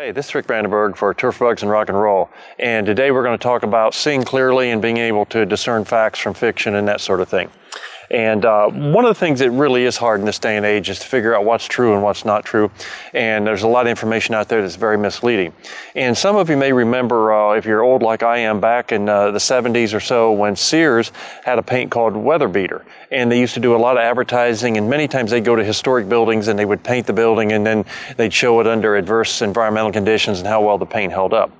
Hey, this is Rick Brandenburg for Turf Bugs and Rock and Roll, and today we're going to talk about seeing clearly and being able to discern facts from fiction and that sort of thing. And one of the things that really is hard in this day and age is to figure out what's true and what's not true. And there's a lot of information out there that's very misleading. And some of you may remember, if you're old like I am, back in the 70s or so when Sears had a paint called Weather Beater. And they used to do a lot of advertising, and many times they'd go to historic buildings and they would paint the building and then they'd show it under adverse environmental conditions and how well the paint held up.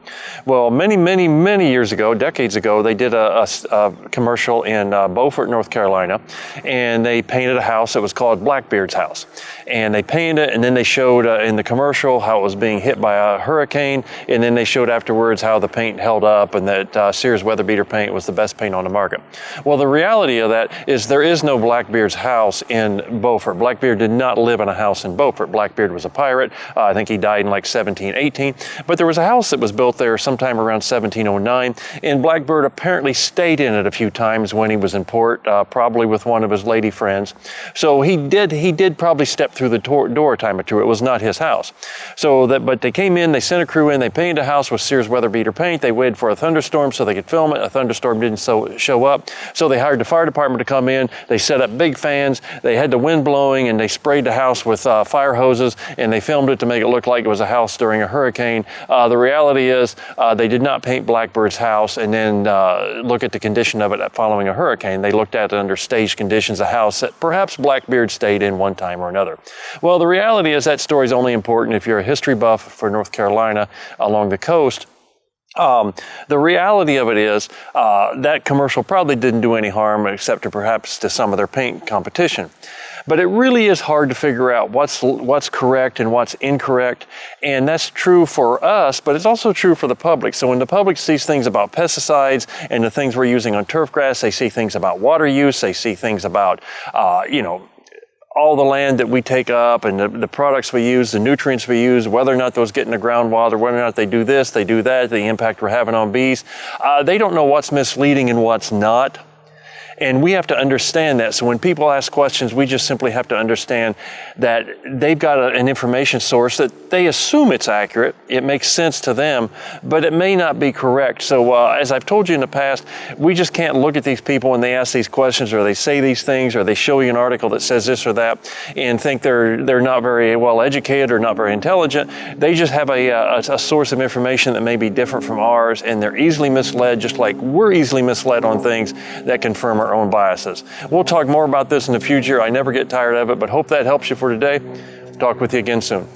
Well, many years ago, decades ago, they did a commercial in Beaufort, North Carolina. And they painted a house that was called Blackbeard's house. And they painted it, and then they showed in the commercial how it was being hit by a hurricane, and then they showed afterwards how the paint held up and that Sears Weather Beater paint was the best paint on the market. Well, the reality of that is there is no Blackbeard's house in Beaufort. Blackbeard did not live in a house in Beaufort. Blackbeard was a pirate. I think he died in like 1718. But there was a house that was built there sometime around 1709, and Blackbeard apparently stayed in it a few times when he was in port, probably with one of his lady friends. So he did probably step through the door a time or two. It was not his house. But they came in, they sent a crew in, they painted a house with Sears Weather Beater paint. They waited for a thunderstorm so they could film it. A thunderstorm didn't show up. So they hired the fire department to come in. They set up big fans. They had the wind blowing, and they sprayed the house with fire hoses, and they filmed it to make it look like it was a house during a hurricane. The reality is they did not paint Blackbeard's house and then look at the condition of it following a hurricane. They looked at it under staged conditions, a house that perhaps Blackbeard stayed in one time or another. Well, the reality is that story is only important if you're a history buff for North Carolina along the coast. The reality of it is that commercial probably didn't do any harm except perhaps to some of their paint competition. But it really is hard to figure out what's correct and what's incorrect. And that's true for us, but it's also true for the public. So when the public sees things about pesticides and the things we're using on turf grass, they see things about water use, they see things about, all the land that we take up and the products we use, the nutrients we use, whether or not those get in the groundwater, whether or not they do this, they do that, the impact we're having on bees. They don't know what's misleading and what's not. And we have to understand that. So when people ask questions, we just simply have to understand that they've got an information source that they assume it's accurate. It makes sense to them, but it may not be correct. So as I've told you in the past, we just can't look at these people when they ask these questions or they say these things or they show you an article that says this or that and think they're not very well educated or not very intelligent. They just have a source of information that may be different from ours, and they're easily misled, just like we're easily misled on things that confirm our own biases. We'll talk more about this in the future. I never get tired of it, but hope that helps you for today. Talk with you again soon.